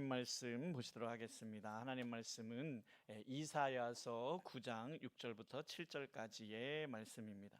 하나님 말씀 보시도록 하겠습니다. 하나님 말씀은 이사야서 9장 6절부터 7절까지의 말씀입니다.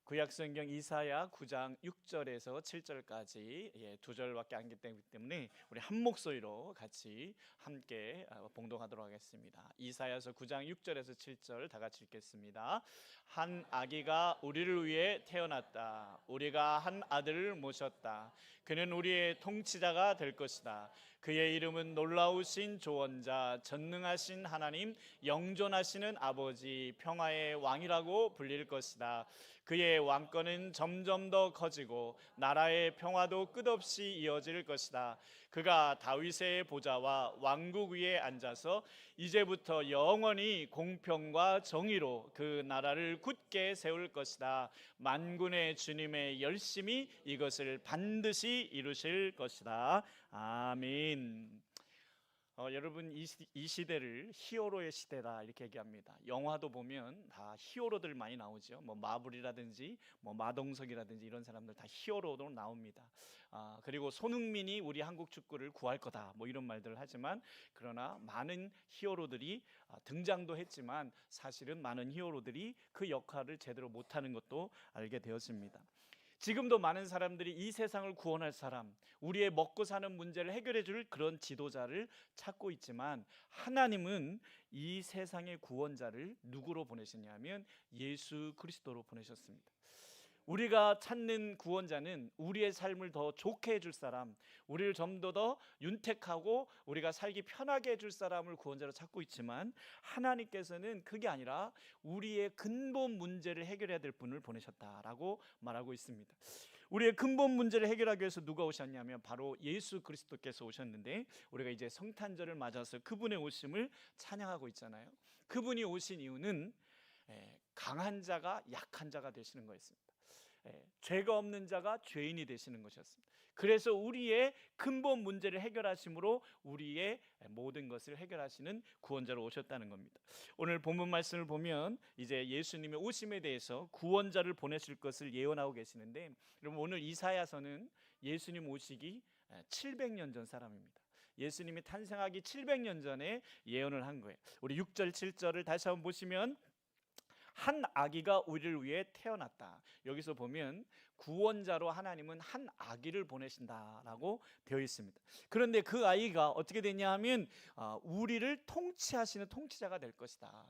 구약성경 이사야 9장 6절에서 7절까지 두 절밖에 안 되기 때문에 우리 한 목소리로 같이 함께 봉독하도록 하겠습니다. 이사야서 9장 6절에서 7절 다 같이 읽겠습니다. 한 아기가 우리를 위해 태어났다. 우리가 한 아들을 모셨다. 그는 우리의 통치자가 될 것이다. 그의 이름은 놀라우신 조언자, 전능하신 하나님, 영존하시는 아버지, 평화의 왕이라고 불릴 것이다. 그의 왕권은 점점 더 커지고 나라의 평화도 끝없이 이어질 것이다. 그가 다윗의 보좌와 왕국 위에 앉아서 이제부터 영원히 공평과 정의로 그 나라를 굳게 세울 것이다. 만군의 주님의 열심히 이것을 반드시 이루실 것이다. 아멘. 여러분 이 시대를 히어로의 시대다 이렇게 얘기합니다. 영화도 보면 다 히어로들 많이 나오죠. 뭐 마블이라든지 뭐 마동석이라든지 이런 사람들 다 히어로로 나옵니다. 그리고 손흥민이 우리 한국 축구를 구할 거다 뭐 이런 말들을 하지만, 그러나 많은 히어로들이 등장도 했지만 사실은 많은 히어로들이 그 역할을 제대로 못하는 것도 알게 되었습니다. 지금도 많은 사람들이 이 세상을 구원할 사람, 우리의 먹고 사는 문제를 해결해 줄 그런 지도자를 찾고 있지만, 하나님은 이 세상의 구원자를 누구로 보내셨냐면 예수 그리스도로 보내셨습니다. 우리가 찾는 구원자는 우리의 삶을 더 좋게 해줄 사람, 우리를 좀 더 윤택하고 우리가 살기 편하게 해줄 사람을 구원자로 찾고 있지만, 하나님께서는 그게 아니라 우리의 근본 문제를 해결해야 될 분을 보내셨다라고 말하고 있습니다. 우리의 근본 문제를 해결하기 위해서 누가 오셨냐면 바로 예수 그리스도께서 오셨는데, 우리가 이제 성탄절을 맞아서 그분의 오심을 찬양하고 있잖아요. 그분이 오신 이유는 강한 자가 약한 자가 되시는 거였습니다. 죄가 없는 자가 죄인이 되시는 것이었습니다. 그래서 우리의 근본 문제를 해결하심으로 우리의 모든 것을 해결하시는 구원자로 오셨다는 겁니다. 오늘 본문 말씀을 보면 이제 예수님의 오심에 대해서 구원자를 보내실 것을 예언하고 계시는데, 여러분 오늘 이사야서는 예수님 오시기 700년 전 사람입니다. 예수님이 탄생하기 700년 전에 예언을 한 거예요. 우리 6절 7절을 다시 한번 보시면, 한 아기가 우리를 위해 태어났다. 여기서 보면 구원자로 하나님은 한 아기를 보내신다라고 되어 있습니다. 그런데 그 아이가 어떻게 되냐 하면 우리를 통치하시는 통치자가 될 것이다.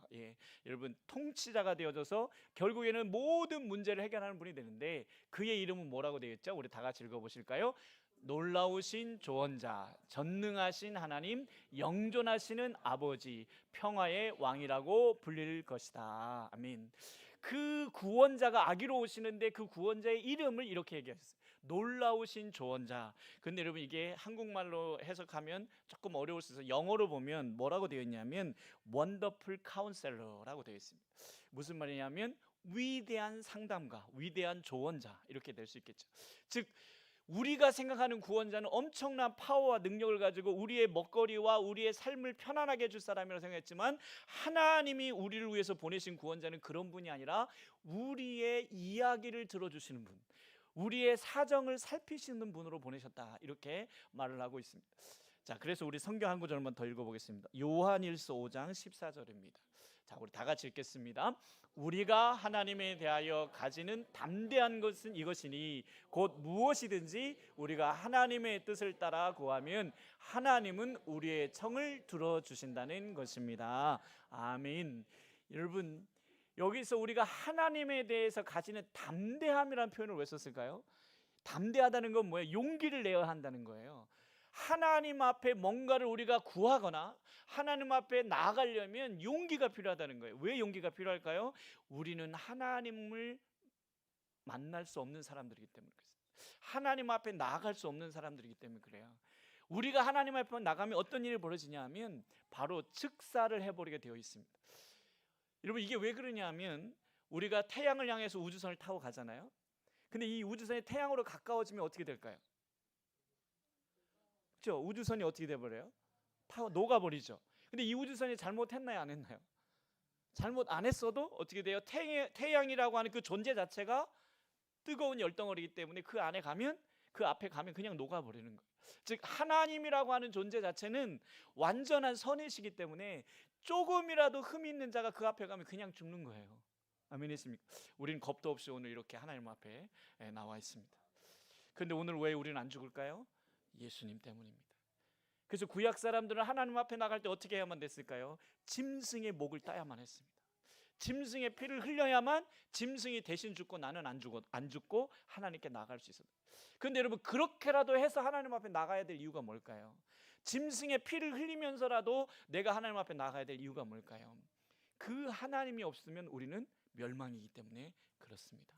여러분 통치자가 되어져서 결국에는 모든 문제를 해결하는 분이 되는데, 그의 이름은 뭐라고 되어 있죠? 우리 다 같이 읽어보실까요? 놀라우신 조언자, 전능하신 하나님, 영존하시는 아버지, 평화의 왕이라고 불릴 것이다. 아멘. 그 구원자가 아기로 오시는데 그 구원자의 이름을 이렇게 얘기했어요. 놀라우신 조언자. 근데 여러분 이게 한국말로 해석하면 조금 어려울 수 있어서 영어로 보면 뭐라고 되어 있냐면 Wonderful Counselor라고 되어 있습니다. 무슨 말이냐면 위대한 상담가, 위대한 조언자 이렇게 될 수 있겠죠. 즉 우리가 생각하는 구원자는 엄청난 파워와 능력을 가지고 우리의 먹거리와 우리의 삶을 편안하게 해줄 사람이라고 생각했지만, 하나님이 우리를 위해서 보내신 구원자는 그런 분이 아니라 우리의 이야기를 들어주시는 분, 우리의 사정을 살피시는 분으로 보내셨다 이렇게 말을 하고 있습니다. 자, 그래서 우리 성경 한 구절만 더 읽어보겠습니다. 요한일서 5장 14절입니다. 자, 우리 다 같이 읽겠습니다. 우리가 하나님에 대하여 가지는 담대한 것은 이것이니 곧 무엇이든지 우리가 하나님의 뜻을 따라 구하면 하나님은 우리의 청을 들어주신다는 것입니다. 아멘. 여러분 여기서 우리가 하나님에 대해서 가지는 담대함이라는 표현을 왜 썼을까요? 담대하다는 건 뭐예요? 용기를 내야 한다는 거예요. 하나님 앞에 뭔가를 우리가 구하거나 하나님 앞에 나아가려면 용기가 필요하다는 거예요. 왜 용기가 필요할까요? 우리는 하나님을 만날 수 없는 사람들이기 때문에 그래요. 하나님 앞에 나아갈 수 없는 사람들이기 때문에 그래요. 우리가 하나님 앞에 나가면 어떤 일이 벌어지냐 하면 바로 즉사를 해버리게 되어 있습니다. 여러분 이게 왜 그러냐 하면 우리가 태양을 향해서 우주선을 타고 가잖아요. 근데 이 우주선이 태양으로 가까워지면 어떻게 될까요? 그렇죠? 우주선이 어떻게 돼버려요? 녹아버리죠. 근데 이 우주선이 잘못했나요? 안 했나요? 잘못 안 했어도 어떻게 돼요? 태양이라고 하는 그 존재 자체가 뜨거운 열덩어리이기 때문에 그 안에 가면, 그 앞에 가면 그냥 녹아버리는 거예요. 즉 하나님이라고 하는 존재 자체는 완전한 선이시기 때문에 조금이라도 흠이 있는 자가 그 앞에 가면 그냥 죽는 거예요. 아멘이십니까? 우리는 겁도 없이 오늘 이렇게 하나님 앞에 나와 있습니다. 그런데 오늘 왜 우리는 안 죽을까요? 예수님 때문입니다. 그래서 구약 사람들은 하나님 앞에 나갈 때 어떻게 해야만 됐을까요? 짐승의 목을 따야만 했습니다. 짐승의 피를 흘려야만 짐승이 대신 죽고 나는 안 죽고 하나님께 나갈 수 있어요. 그런데 여러분, 그렇게라도 해서 하나님 앞에 나가야 될 이유가 뭘까요? 짐승의 피를 흘리면서라도 내가 하나님 앞에 나가야 될 이유가 뭘까요? 그 하나님이 없으면 우리는 멸망이기 때문에 그렇습니다.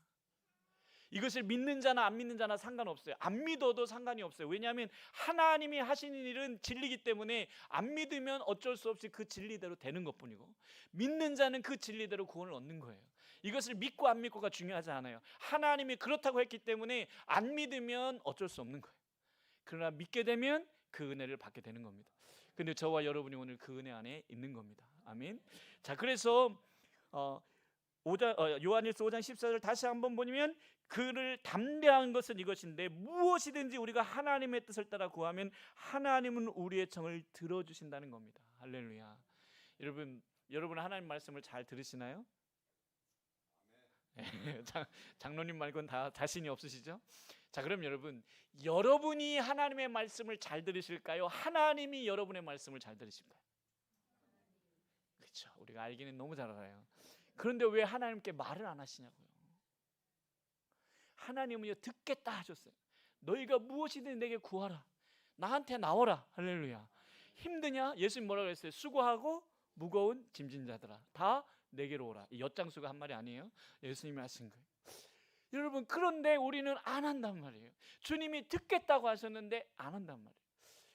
이것을 믿는 자나 안 믿는 자나 상관없어요. 안 믿어도 상관이 없어요. 왜냐하면 하나님이 하시는 일은 진리이기 때문에 안 믿으면 어쩔 수 없이 그 진리대로 되는 것뿐이고, 믿는 자는 그 진리대로 구원을 얻는 거예요. 이것을 믿고 안 믿고가 중요하지 않아요. 하나님이 그렇다고 했기 때문에 안 믿으면 어쩔 수 없는 거예요. 그러나 믿게 되면 그 은혜를 받게 되는 겁니다. 근데 저와 여러분이 오늘 그 은혜 안에 있는 겁니다. 아멘. 자, 그래서 요한일서 5장 14절 다시 한번 보면, 그를 담대한 것은 이것인데 무엇이든지 우리가 하나님의 뜻을 따라 구하면 하나님은 우리의 청을 들어주신다는 겁니다. 할렐루야. 여러분 하나님 말씀을 잘 들으시나요? 장로님 말고는 다 자신이 없으시죠? 자, 그럼 여러분이 하나님의 말씀을 잘 들으실까요? 하나님이 여러분의 말씀을 잘 들으실까요? 그렇죠. 우리가 알기는 너무 잘 알아요. 그런데 왜 하나님께 말을 안 하시냐고요? 하나님은요, 듣겠다 하셨어요. 너희가 무엇이든 내게 구하라. 나한테 나오라. 할렐루야. 힘드냐? 예수님 뭐라고 했어요? 수고하고 무거운 짐진 자들아, 다 내게로 오라. 이 엿장수가 한 말이 아니에요. 예수님이 하신 거예요. 여러분, 그런데 우리는 안 한단 말이에요. 주님이 듣겠다고 하셨는데 안 한단 말이에요.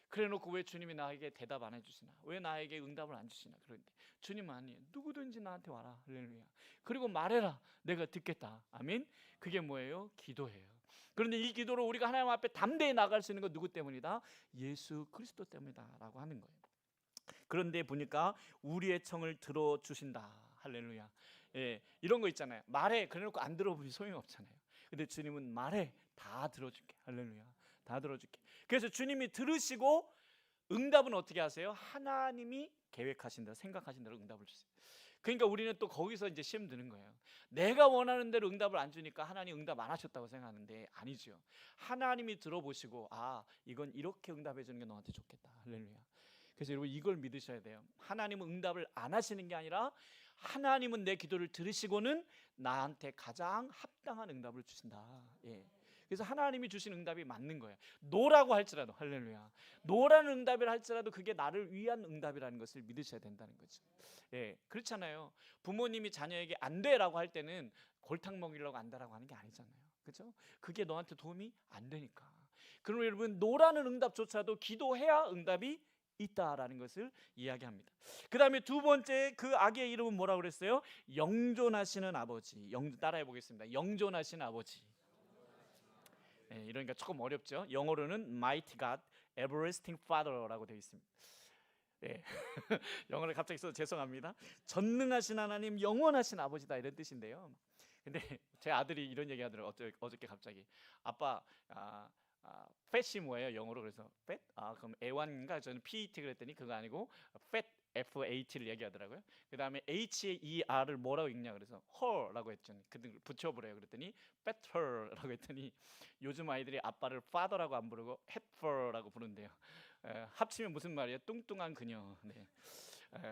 그래놓고 왜 주님이 나에게 대답 안 해주시나? 왜 나에게 응답을 안 주시나? 그런데 주님은 아니에요. 누구든지 나한테 와라. 할렐루야. 그리고 말해라. 내가 듣겠다. 아멘. 그게 뭐예요? 기도예요. 그런데 이 기도로 우리가 하나님 앞에 담대히 나갈 수 있는 건 누구 때문이다? 예수 그리스도 때문이다 라고 하는 거예요. 그런데 보니까 우리의 청을 들어주신다. 할렐루야. 예, 이런 거 있잖아요. 말해. 그래놓고 안 들어보면 소용이 없잖아요. 근데 주님은 말해. 다 들어줄게. 할렐루야. 다 들어줄게. 그래서 주님이 들으시고 응답은 어떻게 하세요? 하나님이 계획하신 대로, 생각하신 대로 응답을 주세요. 그러니까 우리는 또 거기서 이제 시험 드는 거예요. 내가 원하는 대로 응답을 안 주니까 하나님 응답 안 하셨다고 생각하는데 아니죠. 하나님이 들어보시고, 아, 이건 이렇게 응답해 주는 게 너한테 좋겠다. 할렐루야. 그래서 여러분, 이걸 믿으셔야 돼요. 하나님은 응답을 안 하시는 게 아니라 하나님은 내 기도를 들으시고는 나한테 가장 합당한 응답을 주신다. 예. 그래서 하나님이 주신 응답이 맞는 거예요. 노라고 할지라도, 할렐루야, 노라는 응답이라 할지라도 그게 나를 위한 응답이라는 것을 믿으셔야 된다는 거죠. 예, 그렇잖아요. 부모님이 자녀에게 안 돼라고 할 때는 골탕 먹이려고 안다라고 하는 게 아니잖아요. 그렇죠? 그게 너한테 도움이 안 되니까. 그럼 여러분, 노라는 응답조차도 기도해야 응답이 있다라는 것을 이야기합니다. 그 다음에 두 번째, 그 아기의 이름은 뭐라고 그랬어요? 영존하시는 아버지. 따라해 보겠습니다. 영존하시는 아버지. 네, 이러니까 조금 어렵죠. 영어로는 Mighty God, Everlasting Father라고 되어 있습니다. 네. 영어를 갑자기 써서 죄송합니다. 전능하신 하나님, 영원하신 아버지다, 이런 뜻인데요. 근데 제 아들이 이런 얘기 하더라고요. 어저께 갑자기, 아빠, fat이 뭐예요 영어로? 그래서 fat? 그럼 애완인가? 저는 PET 그랬더니 그거 아니고 fat, FAT를 얘기하더라고요. 그 다음에 HER을 뭐라고 읽냐 그래서 her라고 했죠. 그 붙여보래요. 그랬더니 fat her라고 했더니 요즘 아이들이 아빠를 father라고 안 부르고 heifer라고 부른대요. 합치면 무슨 말이에요? 뚱뚱한 그녀. 네.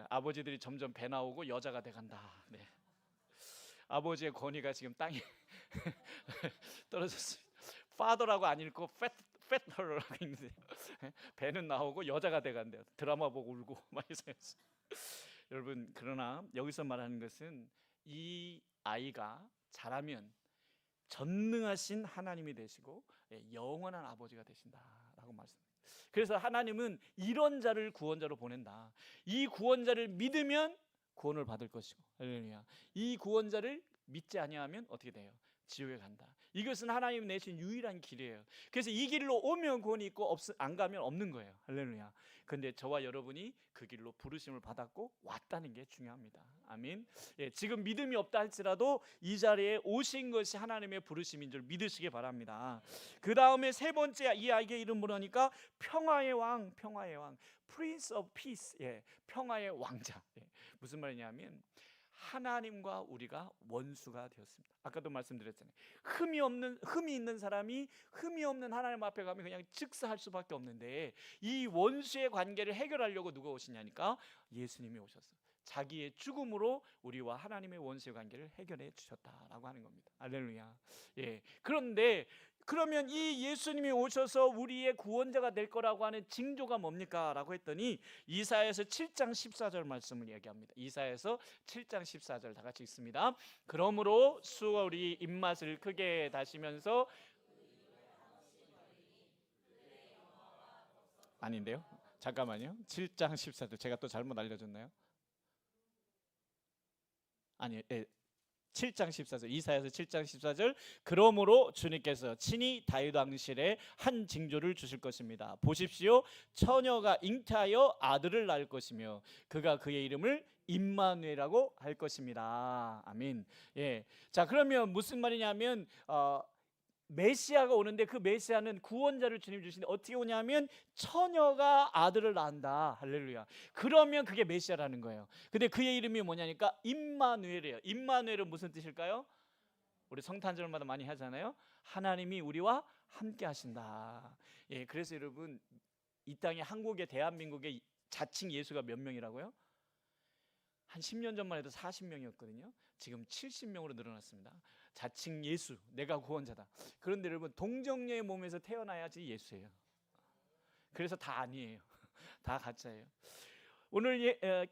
아버지들이 점점 배 나오고 여자가 돼간다. 네. 아버지의 권위가 지금 땅에 떨어졌습니다. father라고 안 읽고 fat her라고 읽는데 배는 나오고 여자가 돼간대요. 드라마 보고 울고 막 이래서. 여러분, 그러나 여기서 말하는 것은 이 아이가 자라면 전능하신 하나님이 되시고 영원한 아버지가 되신다라고 말씀합니다. 그래서 하나님은 이런 자를 구원자로 보낸다. 이 구원자를 믿으면 구원을 받을 것이고, 할렐루야, 이 구원자를 믿지 아니하면 어떻게 돼요? 지옥에 간다. 이것은 하나님 내신 유일한 길이에요. 그래서 이 길로 오면 구원이 있고 안 가면 없는 거예요. 할렐루야. 근데 저와 여러분이 그 길로 부르심을 받았고 왔다는 게 중요합니다. 아멘. 예, 지금 믿음이 없다 할지라도 이 자리에 오신 것이 하나님의 부르심인 줄 믿으시기 바랍니다. 그 다음에 세 번째 이 아이의 이름 뭐라니까 평화의 왕, 평화의 왕, Prince of Peace. 예, 평화의 왕자. 예, 무슨 말이냐면 하나님과 우리가 원수가 되었습니다. 아까도 말씀드렸잖아요. 흠이 있는 사람이 흠이 없는 하나님 앞에 가면 그냥 즉사할 수밖에 없는데 이 원수의 관계를 해결하려고 누가 오시냐니까 예수님이 오셨어요. 자기의 죽음으로 우리와 하나님의 원수의 관계를 해결해 주셨다라고 하는 겁니다. 할렐루야. 예. 그런데 그러면 이 예수님이 오셔서 우리의 구원자가 될 거라고 하는 징조가 뭡니까? 라고 했더니 이사야서 7장 14절 말씀을 얘기합니다. 이사야서 7장 14절 다 같이 읽습니다. 그러므로 수월이 입맛을 크게 다시면서 아닌데요? 잠깐만요. 7장 14절 제가 또 잘못 알려줬나요? 아니, 예. 7장 14절 이사야서 7장 14절 그러므로 주님께서 친히 다윗 왕실에 한 징조를 주실 것입니다. 보십시오. 처녀가 잉태하여 아들을 낳을 것이며 그가 그의 이름을 임마누엘이라고 할 것입니다. 아멘. 예. 자, 그러면 무슨 말이냐면 메시아가 오는데 그 메시아는 구원자를 주님 주시는데 어떻게 오냐면 처녀가 아들을 낳는다. 할렐루야. 그러면 그게 메시아라는 거예요. 근데 그의 이름이 뭐냐니까 임마누엘이에요. 임마누엘은 무슨 뜻일까요? 우리 성탄절마다 많이 하잖아요. 하나님이 우리와 함께 하신다. 예, 그래서 여러분 이 땅에 한국에 대한민국에 자칭 예수가 몇 명이라고요? 한 10년 전만 해도 40명이었거든요. 지금 70명으로 늘어났습니다. 자칭 예수, 내가 구원자다. 그런데 여러분 동정녀의 몸에서 태어나야지 예수예요. 그래서 다 아니에요. 다 가짜예요. 오늘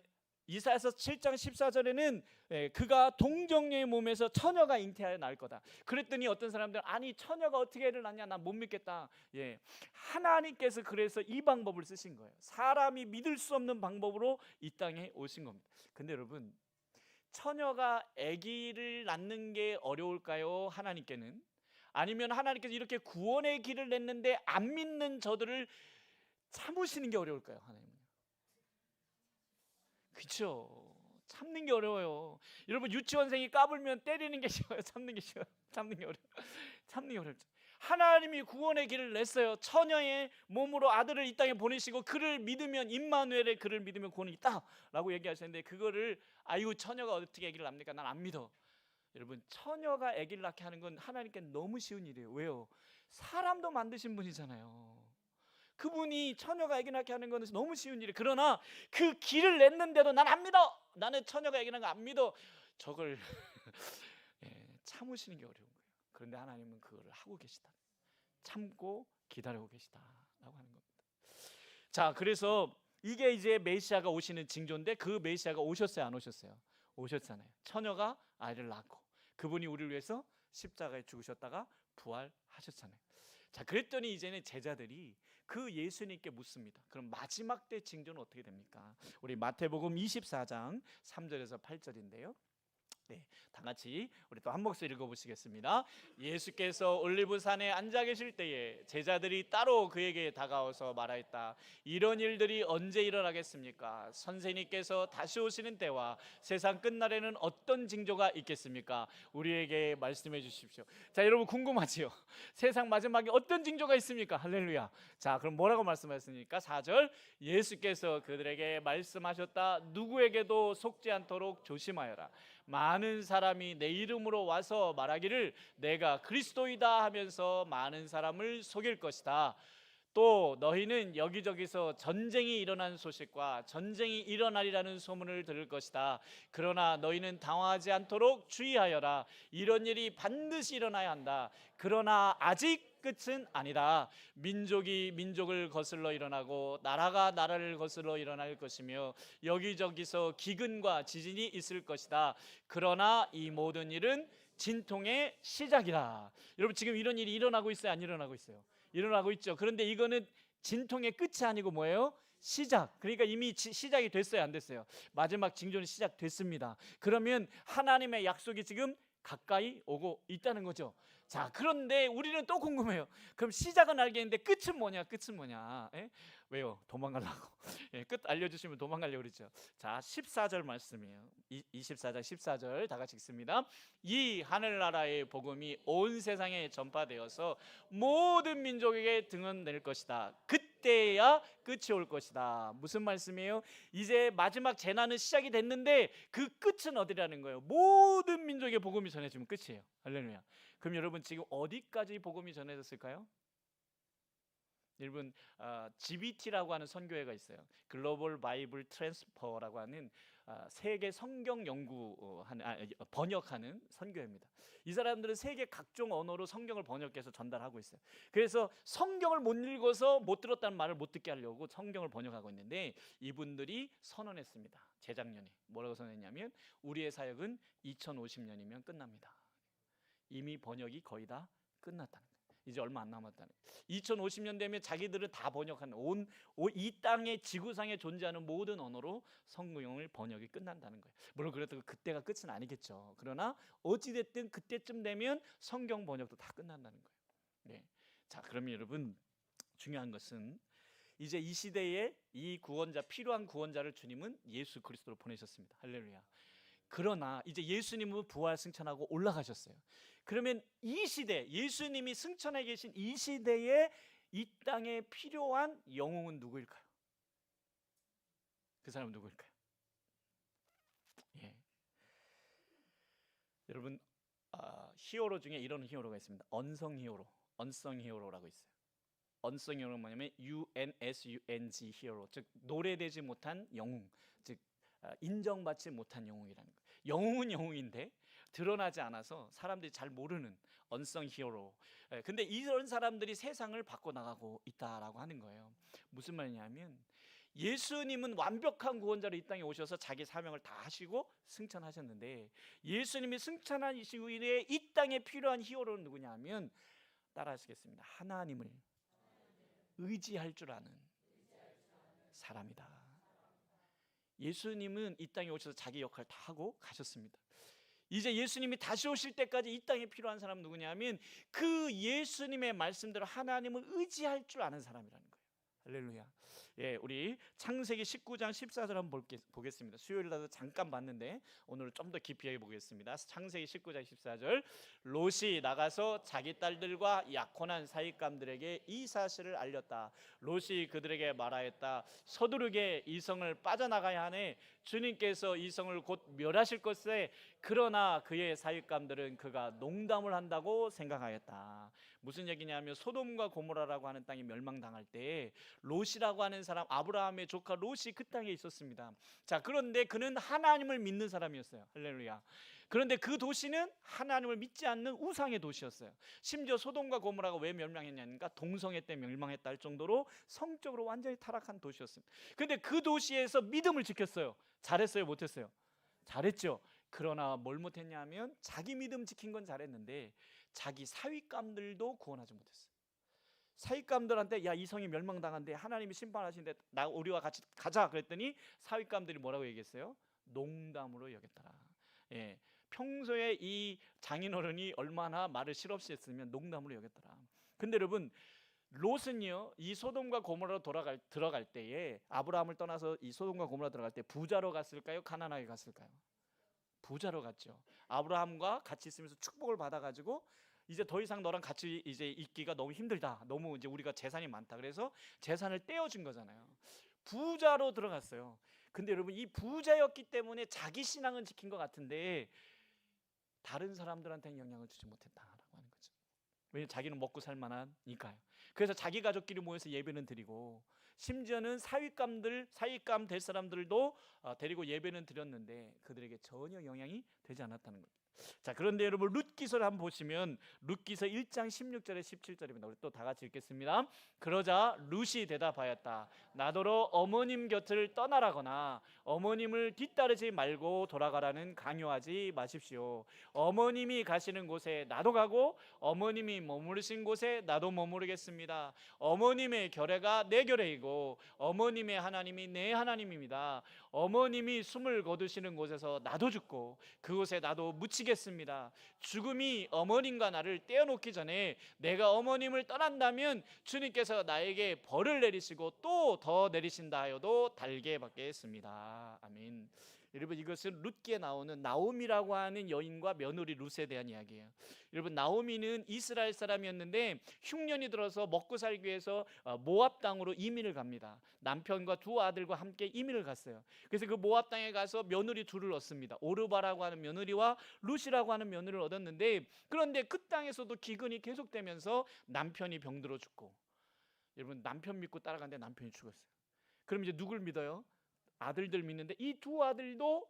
이사야서 7장 14절에는 그가 동정녀의 몸에서 처녀가 잉태하여 낳을 거다. 그랬더니 어떤 사람들은 아니 처녀가 어떻게 애를 낳냐 난 못 믿겠다. 예, 하나님께서 그래서 이 방법을 쓰신 거예요. 사람이 믿을 수 없는 방법으로 이 땅에 오신 겁니다. 근데 여러분 처녀가 아기를 낳는 게 어려울까요? 하나님께는? 아니면 하나님께서 이렇게 구원의 길을 냈는데 안 믿는 저들을 참으시는 게 어려울까요? 하나님은? 그렇죠. 참는 게 어려워요. 여러분 유치원생이 까불면 때리는 게 쉬워요? 참는 게 쉬워요? 참는 게 어려워요. 참는 게 어렵죠. 하나님이 구원의 길을 냈어요. 처녀의 몸으로 아들을 이 땅에 보내시고 그를 믿으면 임마누엘의 그를 믿으면 구원이 있다라고 얘기하셨는데 그거를 아이고 처녀가 어떻게 아기를 낳습니까? 난 안 믿어. 여러분 처녀가 아기를 낳게 하는 건 하나님께 너무 쉬운 일이에요. 왜요? 사람도 만드신 분이잖아요. 그분이 처녀가 아기 낳게 하는 것은 너무 쉬운 일이에요. 그러나 그 길을 냈는데도 난 안 믿어. 나는 처녀가 아기 낳는 거 안 믿어. 저걸 참으시는 게 어려운 거예요. 그런데 하나님은 그거를 하고 계시다. 참고 기다리고 계시다라고 하는 겁니다. 자, 그래서 이게 이제 메시아가 오시는 징조인데 그 메시아가 오셨어요, 안 오셨어요? 오셨잖아요. 처녀가 아이를 낳고 그분이 우리를 위해서 십자가에 죽으셨다가 부활하셨잖아요. 자, 그랬더니 이제는 제자들이 그 예수님께 묻습니다. 그럼 마지막 때 징조는 어떻게 됩니까? 우리 마태복음 24장 3절에서 8절인데요. 네, 다 같이 우리 또 한 목소리 읽어보시겠습니다. 예수께서 올리브산에 앉아 계실 때에 제자들이 따로 그에게 다가와서 말하였다. 이런 일들이 언제 일어나겠습니까? 선생님께서 다시 오시는 때와 세상 끝날에는 어떤 징조가 있겠습니까? 우리에게 말씀해 주십시오. 자, 여러분 궁금하지요? 세상 마지막에 어떤 징조가 있습니까? 할렐루야. 자, 그럼 뭐라고 말씀하셨습니까? 4절 예수께서 그들에게 말씀하셨다. 누구에게도 속지 않도록 조심하여라. 많은 사람이 내 이름으로 와서 말하기를 내가 그리스도이다 하면서 많은 사람을 속일 것이다. 또 너희는 여기저기서 전쟁이 일어난 소식과 전쟁이 일어나리라는 소문을 들을 것이다. 그러나 너희는 당황하지 않도록 주의하여라. 이런 일이 반드시 일어나야 한다. 그러나 아직 끝은 아니다. 민족이 민족을 거슬러 일어나고 나라가 나라를 거슬러 일어날 것이며 여기저기서 기근과 지진이 있을 것이다. 그러나 이 모든 일은 진통의 시작이다. 여러분 지금 이런 일이 일어나고 있어요? 안 일어나고 있어요? 일어나고 있죠. 그런데 이거는 진통의 끝이 아니고 뭐예요? 시작. 그러니까 이미 시작이 됐어요, 안 됐어요? 마지막 징조는 시작됐습니다. 그러면 하나님의 약속이 지금 가까이 오고 있다는 거죠. 자, 그런데 우리는 또 궁금해요. 그럼 시작은 알겠는데 끝은 뭐냐? 끝은 뭐냐? 예? 왜요? 도망가려고. 예, 끝 알려주시면 도망가려고 그러죠. 자, 14절 말씀이에요. 24장 14절 다 같이 읽습니다. 이 하늘나라의 복음이 온 세상에 전파되어서 모든 민족에게 등언될 것이다. 그때야 끝이 올 것이다. 무슨 말씀이에요? 이제 마지막 재난은 시작이 됐는데 그 끝은 어디라는 거예요? 모든 민족의 복음이 전해지면 끝이에요. 할렐루야. 그럼 여러분 지금 어디까지 복음이 전해졌을까요? 여러분 GBT라고 하는 선교회가 있어요. 글로벌 바이블 트랜스퍼라고 하는 세계 성경 번역하는 선교회입니다. 이 사람들은 세계 각종 언어로 성경을 번역해서 전달하고 있어요. 그래서 성경을 못 읽어서 못 들었다는 말을 못 듣게 하려고 성경을 번역하고 있는데 이분들이 선언했습니다. 재작년에 뭐라고 선언했냐면 우리의 사역은 2050년이면 끝납니다. 이미 번역이 거의 다 끝났다는 거예요. 이제 얼마 안 남았다는 거예요. 2050년 되면 자기들은 다 번역하는 이 땅의 지구상에 존재하는 모든 언어로 성경을 번역이 끝난다는 거예요. 물론 그래도 그때가 끝은 아니겠죠. 그러나 어찌됐든 그때쯤 되면 성경 번역도 다 끝난다는 거예요. 네. 자, 그러면 여러분 중요한 것은 이제 이 시대에 이 구원자, 필요한 구원자를 주님은 예수 그리스도로 보내셨습니다. 할렐루야. 그러나 이제 예수님은 부활 승천하고 올라가셨어요. 그러면 이 시대, 예수님이 승천해 계신 이 시대에 이 땅에 필요한 영웅은 누구일까요? 그 사람은 누구일까요? 예. 여러분 히어로 중에 이런 히어로가 있습니다. 언성 히어로라고 있어요. 언성 히어로는 뭐냐면 UNSUNG 히어로, 즉 노래되지 못한 영웅, 즉 인정받지 못한 영웅이라는 거예요. 영웅은 영웅인데 드러나지 않아서 사람들이 잘 모르는 언성 히어로. 근데 이런 사람들이 세상을 바꿔나가고 있다라고 하는 거예요. 무슨 말이냐면 예수님은 완벽한 구원자로 이 땅에 오셔서 자기 사명을 다 하시고 승천하셨는데 예수님이 승천한 이후에 이 땅에 필요한 히어로는 누구냐 하면 따라하시겠습니다. 하나님을 의지할 줄 아는 사람이다. 예수님은 이 땅에 오셔서 자기 역할을 다 하고 가셨습니다. 이제 예수님이 다시 오실 때까지 이 땅에 필요한 사람은 누구냐면 그 예수님의 말씀대로 하나님을 의지할 줄 아는 사람이라는 거예요. 할렐루야. 예, 우리 창세기 19장 14절 한번 보겠습니다. 수요일날도 잠깐 봤는데 오늘은 좀 더 깊이 보겠습니다. 창세기 19장 14절. 롯이 나가서 자기 딸들과 약혼한 사익감들에게 이 사실을 알렸다. 롯이 그들에게 말하였다. 서두르게 이 성을 빠져나가야 하네. 주님께서 이 성을 곧 멸하실 것에 그러나 그의 사익감들은 그가 농담을 한다고 생각하였다. 무슨 얘기냐면 소돔과 고모라라고 하는 땅이 멸망당할 때 롯이라고 하는 사람, 아브라함의 조카 롯이 그 땅에 있었습니다. 자, 그런데 그는 하나님을 믿는 사람이었어요. 할렐루야. 그런데 그 도시는 하나님을 믿지 않는 우상의 도시였어요. 심지어 소돔과 고모라가 왜 멸망했냐니까 동성애 때문에 멸망했다 할 정도로 성적으로 완전히 타락한 도시였습니다. 그런데 그 도시에서 믿음을 지켰어요. 잘했어요? 못했어요? 잘했죠. 그러나 뭘 못했냐면 자기 믿음 지킨 건 잘했는데 자기 사윗감들도 구원하지 못했어요. 사윗감들한테 야, 이 성이 멸망당한데 하나님이 심판하시는데 우리와 같이 가자 그랬더니 사윗감들이 뭐라고 얘기했어요? 농담으로 여겼더라. 예, 평소에 이 장인어른이 얼마나 말을 실없이 했으면 농담으로 여겼더라. 근데 여러분 롯은요 이 소돔과 고모라로 들어갈 때에 아브라함을 떠나서 이 소돔과 고모라 들어갈 때 부자로 갔을까요? 가난하게 갔을까요? 부자로 갔죠. 아브라함과 같이 있으면서 축복을 받아가지고 이제 더 이상 너랑 같이 이제 있기가 너무 힘들다. 너무 이제 우리가 재산이 많다. 그래서 재산을 떼어준 거잖아요. 부자로 들어갔어요. 근데 여러분 이 부자였기 때문에 자기 신앙은 지킨 것 같은데 다른 사람들한테는 영향을 주지 못했다라고 하는 거죠. 왜냐하면 자기는 먹고 살 만하니까요. 그래서 자기 가족끼리 모여서 예배는 드리고 심지어는 사윗감 될 사람들도 데리고 예배는 드렸는데 그들에게 전혀 영향이 되지 않았다는 겁니다. 자, 그런데 여러분 룻기서를 한번 보시면 룻기서 1장 16절에 17절입니다. 우리 또 다 같이 읽겠습니다. 그러자 룻이 대답하였다. 나더러 어머님 곁을 떠나라거나 어머님을 뒤따르지 말고 돌아가라는 강요하지 마십시오. 어머님이 가시는 곳에 나도 가고 어머님이 머무르신 곳에 나도 머무르겠습니다. 어머님의 결례가 내 결례이고 어머님의 하나님이 내 하나님입니다. 어머님이 숨을 거두시는 곳에서 나도 죽고 그곳에 나도 묻히겠습니다. 모시겠습니다. 죽음이 어머님과 나를 떼어놓기 전에 내가 어머님을 떠난다면 주님께서 나에게 벌을 내리시고 또 더 내리신다 하여도 달게 받겠습니다. 아멘. 여러분, 이것은 룻기에 나오는 나오미라고 하는 여인과 며느리 룻에 대한 이야기예요. 여러분, 나오미는 이스라엘 사람이었는데 흉년이 들어서 먹고 살기 위해서 모압 땅으로 이민을 갑니다. 남편과 두 아들과 함께 이민을 갔어요. 그래서 그 모압 땅에 가서 며느리 둘을 얻습니다. 오르바라고 하는 며느리와 룻이라고 하는 며느리를 얻었는데, 그런데 그 땅에서도 기근이 계속되면서 남편이 병들어 죽고, 여러분, 남편 믿고 따라갔는데 남편이 죽었어요. 그럼 이제 누굴 믿어요? 아들들 믿는데 이 두 아들도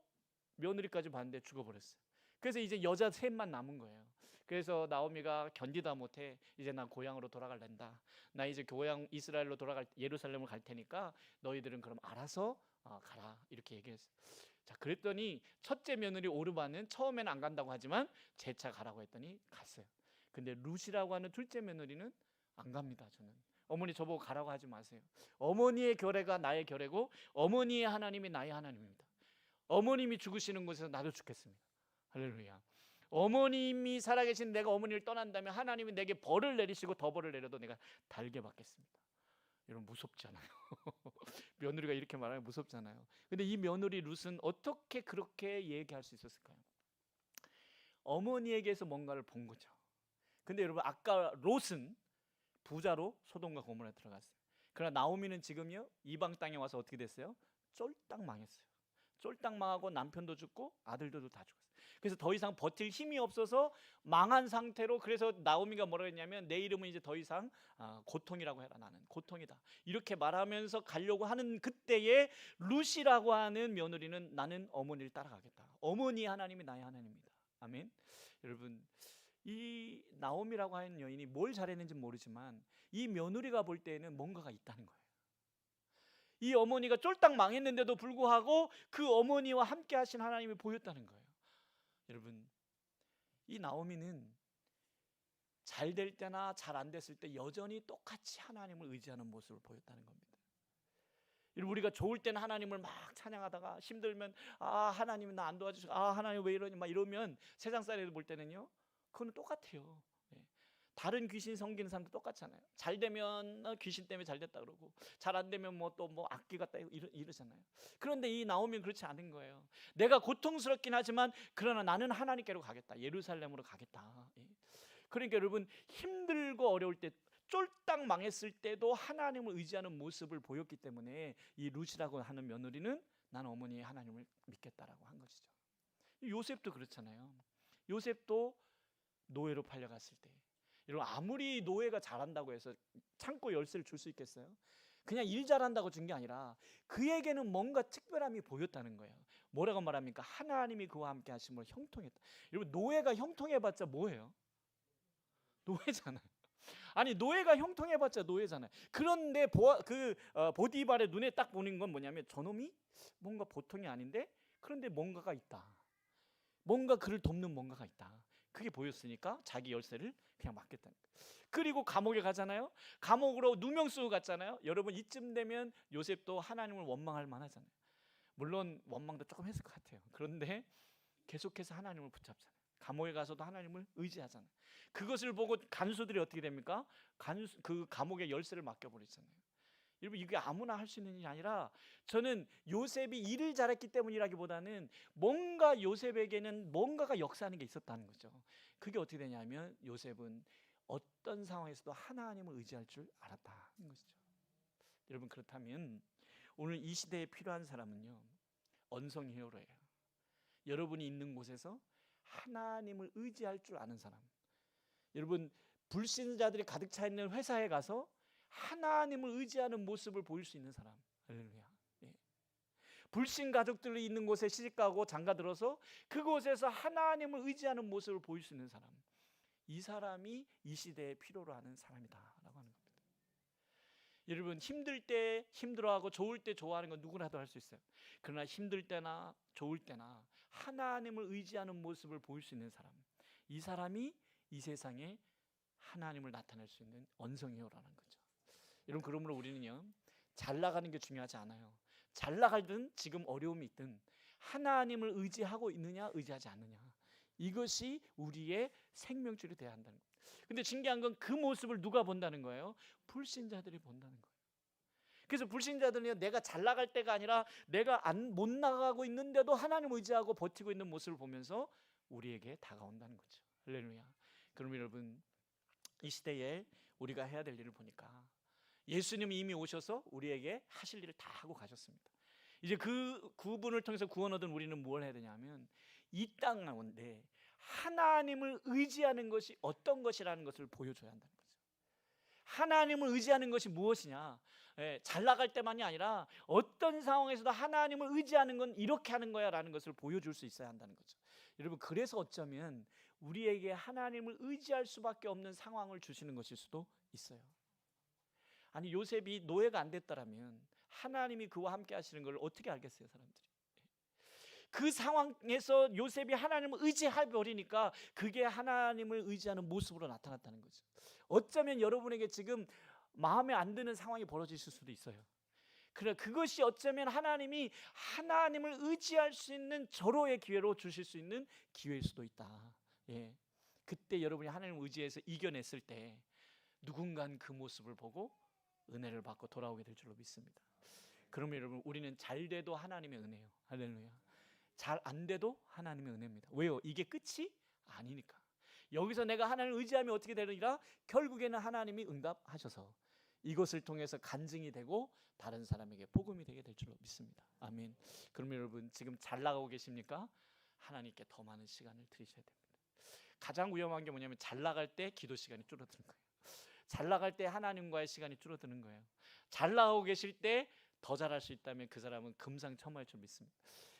며느리까지 봤는데 죽어버렸어요. 그래서 이제 여자 셋만 남은 거예요. 그래서 나오미가 견디다 못해 이제 나 고향으로 돌아갈랜다. 나 이제 고향 이스라엘로 돌아갈 예루살렘을 갈 테니까 너희들은 그럼 알아서 가라, 이렇게 얘기했어요. 자, 그랬더니 첫째 며느리 오르바는 처음에는 안 간다고 하지만 재차 가라고 했더니 갔어요. 근데 룻이라고 하는 둘째 며느리는 안 갑니다. 저는 어머니 저보고 가라고 하지 마세요. 어머니의 결례가 나의 결례고 어머니의 하나님이 나의 하나님입니다. 어머님이 죽으시는 곳에서 나도 죽겠습니다. 할렐루야. 어머님이 살아계신 내가 어머니를 떠난다면 하나님이 내게 벌을 내리시고 더 벌을 내려도 내가 달게 받겠습니다. 여러분, 무섭잖아요. 며느리가 이렇게 말하면 무섭잖아요. 근데 이 며느리 룻은 어떻게 그렇게 얘기할 수 있었을까요? 어머니에게서 뭔가를 본 거죠. 근데 여러분, 아까 롯은 부자로 소돔과 고모라에 들어갔어요. 그러나 나오미는 지금요 이방 땅에 와서 어떻게 됐어요? 쫄딱 망했어요. 쫄딱 망하고 남편도 죽고 아들들도 다 죽었어요. 그래서 더 이상 버틸 힘이 없어서 망한 상태로, 그래서 나오미가 뭐라 했냐면 내 이름은 이제 더 이상 고통이라고 해라, 나는 고통이다, 이렇게 말하면서 가려고 하는 그때에 룻이라고 하는 며느리는 나는 어머니를 따라가겠다. 어머니 하나님이 나의 하나님입니다. 아멘. 여러분, 이 나오미라고 하는 여인이 뭘 잘했는지 모르지만 이 며느리가 볼 때에는 뭔가가 있다는 거예요. 이 어머니가 쫄딱 망했는데도 불구하고 그 어머니와 함께 하신 하나님이 보였다는 거예요. 여러분, 이 나오미는 잘 될 때나 잘 안 됐을 때 여전히 똑같이 하나님을 의지하는 모습을 보였다는 겁니다. 우리가 좋을 때는 하나님을 막 찬양하다가 힘들면 하나님은 나 안 도와주시고 하나님 왜 이러니 막 이러면 세상 사람들 볼 때는요 그거는 똑같아요. 다른 귀신 섬기는 사람도 똑같잖아요. 잘 되면 귀신 때문에 잘 됐다 그러고, 잘 안 되면 또 악기 같다 이러잖아요. 그런데 이 나오미는 그렇지 않은 거예요. 내가 고통스럽긴 하지만 그러나 나는 하나님께로 가겠다. 예루살렘으로 가겠다. 그러니까 여러분, 힘들고 어려울 때, 쫄딱 망했을 때도 하나님을 의지하는 모습을 보였기 때문에 이 룻이라고 하는 며느리는 나는 어머니의 하나님을 믿겠다라고 한 것이죠. 요셉도 그렇잖아요. 요셉도 노예로 팔려갔을 때, 여러분, 아무리 노예가 잘한다고 해서 창고 열쇠를 줄 수 있겠어요? 그냥 일 잘한다고 준 게 아니라 그에게는 뭔가 특별함이 보였다는 거예요. 뭐라고 말합니까? 하나님이 그와 함께 하심으로 형통했다. 여러분, 노예가 형통해봤자 뭐예요? 노예잖아요. 아니, 노예가 형통해봤자 노예잖아요. 그런데 보디발의 눈에 딱 보는 건 뭐냐면 저놈이 뭔가 보통이 아닌데, 그런데 뭔가가 있다. 뭔가 그를 돕는 뭔가가 있다. 그게 보였으니까 자기 열쇠를 그냥 맡겠다는 거예요. 그리고 감옥에 가잖아요. 감옥으로 누명 쓰고 갔잖아요. 여러분, 이쯤 되면 요셉도 하나님을 원망할 만하잖아요. 물론 원망도 조금 했을 것 같아요. 그런데 계속해서 하나님을 붙잡잖아요. 감옥에 가서도 하나님을 의지하잖아요. 그것을 보고 간수들이 어떻게 됩니까? 그 감옥의 열쇠를 맡겨버리잖아요. 여러분, 이게 아무나 할 수 있는 일이 아니라, 저는 요셉이 일을 잘했기 때문이라기보다는 뭔가 요셉에게는 뭔가가 역사하는 게 있었다는 거죠. 그게 어떻게 되냐면 요셉은 어떤 상황에서도 하나님을 의지할 줄 알았다는 것이죠. 여러분, 그렇다면 오늘 이 시대에 필요한 사람은요 언성회오로예요. 여러분이 있는 곳에서 하나님을 의지할 줄 아는 사람. 여러분, 불신자들이 가득 차 있는 회사에 가서 하나님을 의지하는 모습을 보일 수 있는 사람. 할렐루야. 불신 가족들이 있는 곳에 시집가고 장가들어서 그곳에서 하나님을 의지하는 모습을 보일 수 있는 사람. 이 사람이 이 시대에 필요로 하는 사람이다라고 하는 겁니다. 여러분, 힘들 때 힘들어하고 좋을 때 좋아하는 건 누구나도 할 수 있어요. 그러나 힘들 때나 좋을 때나 하나님을 의지하는 모습을 보일 수 있는 사람, 이 사람이 이 세상에 하나님을 나타낼 수 있는 언성이요라는 거죠. 여러분, 그러므로 우리는요 잘 나가는 게 중요하지 않아요. 잘 나가든 지금 어려움이 있든 하나님을 의지하고 있느냐 의지하지 않느냐, 이것이 우리의 생명줄이 돼야 한다는 거예요. 근데 신기한 건 그 모습을 누가 본다는 거예요? 불신자들이 본다는 거예요. 그래서 불신자들은 내가 잘 나갈 때가 아니라 내가 못 나가고 있는데도 하나님을 의지하고 버티고 있는 모습을 보면서 우리에게 다가온다는 거죠. 할렐루야. 그럼 여러분, 이 시대에 우리가 해야 될 일을 보니까 예수님이 이미 오셔서 우리에게 하실 일을 다 하고 가셨습니다. 이제 그분을 통해서 구원 얻은 우리는 뭘 해야 되냐면 이 땅 가운데 하나님을 의지하는 것이 어떤 것이라는 것을 보여줘야 한다는 거죠. 하나님을 의지하는 것이 무엇이냐? 잘 나갈 때만이 아니라 어떤 상황에서도 하나님을 의지하는 건 이렇게 하는 거야 라는 것을 보여줄 수 있어야 한다는 거죠. 여러분, 그래서 어쩌면 우리에게 하나님을 의지할 수밖에 없는 상황을 주시는 것일 수도 있어요. 아니, 요셉이 노예가 안 됐더라면 하나님이 그와 함께 하시는 걸 어떻게 알겠어요, 사람들이? 그 상황에서 요셉이 하나님을 의지해 버리니까 그게 하나님을 의지하는 모습으로 나타났다는 거죠. 어쩌면 여러분에게 지금 마음에 안 드는 상황이 벌어지실 수도 있어요. 그래, 그것이 어쩌면 하나님이 하나님을 의지할 수 있는 절호의 기회로 주실 수 있는 기회일 수도 있다. 예. 그때 여러분이 하나님을 의지해서 이겨냈을 때 누군가는 그 모습을 보고 은혜를 받고 돌아오게 될 줄로 믿습니다. 그러면 여러분, 우리는 잘 돼도 하나님의 은혜예요. 할렐루야. 잘 안 돼도 하나님의 은혜입니다. 왜요? 이게 끝이 아니니까. 여기서 내가 하나님을 의지하면 어떻게 되느니라? 결국에는 하나님이 응답하셔서 이것을 통해서 간증이 되고 다른 사람에게 복음이 되게 될 줄로 믿습니다. 아멘. 그러면 여러분, 지금 잘 나가고 계십니까? 하나님께 더 많은 시간을 드리셔야 됩니다. 가장 위험한 게 뭐냐면 잘 나갈 때 기도 시간이 줄어드는 거예요. 잘 나갈 때 하나님과의 시간이 줄어드는 거예요. 잘 나가고 계실 때 더 잘할 수 있다면 그 사람은 금상첨화일 줄 믿습니다.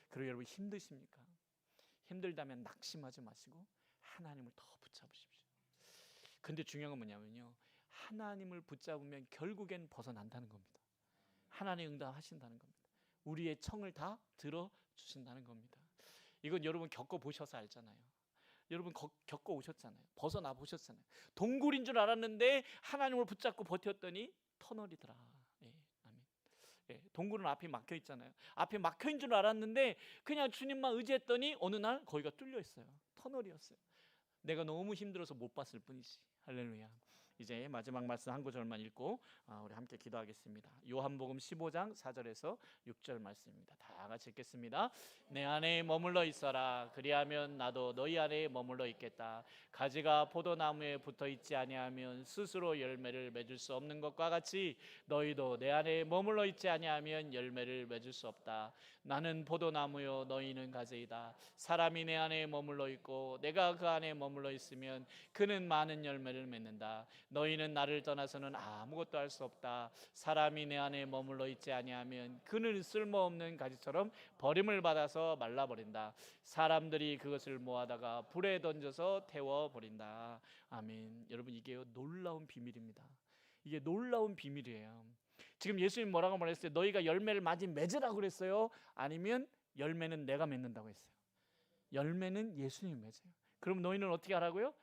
그리고 여러분, 힘드십니까? 힘들다면 낙심하지 마시고 하나님을 더 붙잡으십시오. 근데 중요한 건 뭐냐면요, 하나님을 붙잡으면 결국엔 벗어난다는 겁니다. 하나님 응답하신다는 겁니다. 우리의 청을 다 들어주신다는 겁니다. 이건 여러분 겪어보셔서 알잖아요. 여러분 겪어오셨잖아요. 벗어나 보셨잖아요. 동굴인 줄 알았는데 하나님을 붙잡고 버텼더니 터널이더라. 예, 아멘. 예, 동굴은 앞이 막혀 있잖아요. 앞에 막혀 있는 줄 알았는데 그냥 주님만 의지했더니 어느 날 거기가 뚫려 있어요. 터널이었어요. 내가 너무 힘들어서 못 봤을 뿐이지. 할렐루야. 이제 마지막 말씀 한 구절만 읽고 우리 함께 기도하겠습니다. 요한복음 15장 4절에서 6절 말씀입니다. 다 같이 읽겠습니다. 내 안에 머물러 있어라. 그리하면 나도 너희 안에 머물러 있겠다. 가지가 포도나무에 붙어 있지 아니하면 스스로 열매를 맺을 수 없는 것과 같이 너희도 내 안에 머물러 있지 아니하면 열매를 맺을 수 없다. 나는 포도나무요 너희는 가지이다. 사람이 내 안에 머물러 있고 내가 그 안에 머물러 있으면 그는 많은 열매를 맺는다. 너희는 나를 떠나서는 아무것도 할 수 없다. 사람이 내 안에 머물러 있지 아니하면 그는 쓸모없는 가지처럼 버림을 받아서 말라버린다. 사람들이 그것을 모아다가 불에 던져서 태워버린다. 아멘. 여러분, 이게 놀라운 비밀입니다. 이게 놀라운 비밀이에요. 지금 예수님 뭐라고 말했어요? 너희가 열매를 많이 맺으라고 그랬어요? 아니면 열매는 내가 맺는다고 했어요? 열매는 예수님이 맺어요. 그럼 너희는 어떻게 하라고요?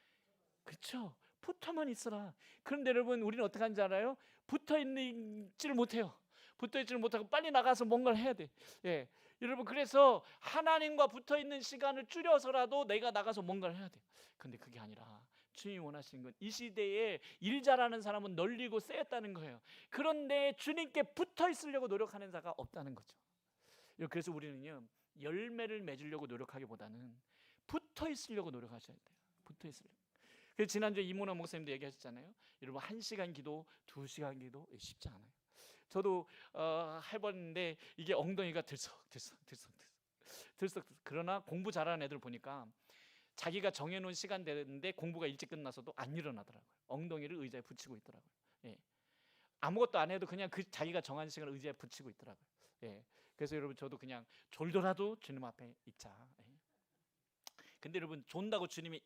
그렇죠. 붙어만 있어라. 그런데 여러분, 우리는 어떻게 하는지 알아요? 붙어있지를 못해요. 붙어있지를 못하고 빨리 나가서 뭔가를 해야 돼. 예, 여러분, 그래서 하나님과 붙어있는 시간을 줄여서라도 내가 나가서 뭔가를 해야 돼. 근데 그게 아니라 주님이 원하시는 건 이 시대에 일 잘하는 사람은 널리고 세였다는 거예요. 그런데 주님께 붙어있으려고 노력하는 자가 없다는 거죠. 그래서 우리는요, 열매를 맺으려고 노력하기보다는 붙어있으려고 노력하셔야 돼요. 붙어있으려고. 그래서 지난주에 이문호 목사님도 얘기하셨잖아요. 여러분, 1시간 기도, 2시간 기도 쉽지 않아요. 저도 해봤는데 이게 엉덩이가 들썩. 그러나 공부 잘하는 애들 보니까 자기가 정해놓은 시간 되는데 공부가 일찍 끝나서도 안 일어나더라고요. 엉덩이를 의자에 붙이고 있더라고요. 예. 아무것도 안 해도 그냥 그 자기가 정한 시간을 의자에 붙이고 있더라고요. 예. 그래서 여러분, 저도 그냥 졸더라도 주님 앞에 있자. 예. 근데 여러분, 존다고 주님이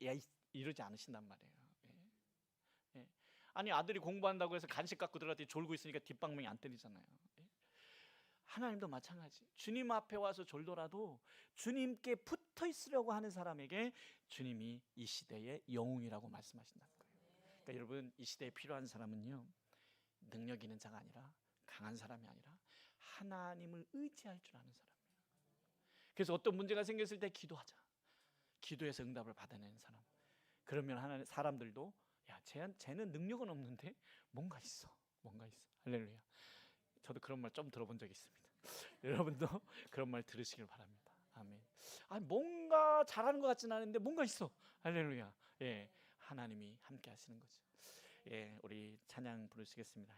이러지 않으신단 말이에요. 예. 예. 아니, 아들이 공부한다고 해서 간식 갖고 들어갔더니 졸고 있으니까 뒷방망이 안 때리잖아요. 예. 하나님도 마찬가지. 주님 앞에 와서 졸더라도 주님께 붙어 있으려고 하는 사람에게 주님이 이 시대의 영웅이라고 말씀하신다는 거예요. 그러니까 여러분, 이 시대에 필요한 사람은요, 능력 있는 자가 아니라, 강한 사람이 아니라 하나님을 의지할 줄 아는 사람이에요. 그래서 어떤 문제가 생겼을 때 기도하자. 기도해서 응답을 받아내는 사람. 그러면 하나님 사람들도 야, 쟤는 능력은 없는데 뭔가 있어. 뭔가 있어. 할렐루야. 저도 그런 말 좀 들어본 적이 있습니다. 여러분도 그런 말 들으시길 바랍니다. 아멘. 뭔가 잘하는 것 같지는 않은데 뭔가 있어. 할렐루야. 예, 하나님이 함께 하시는 거죠. 예, 우리 찬양 부르시겠습니다.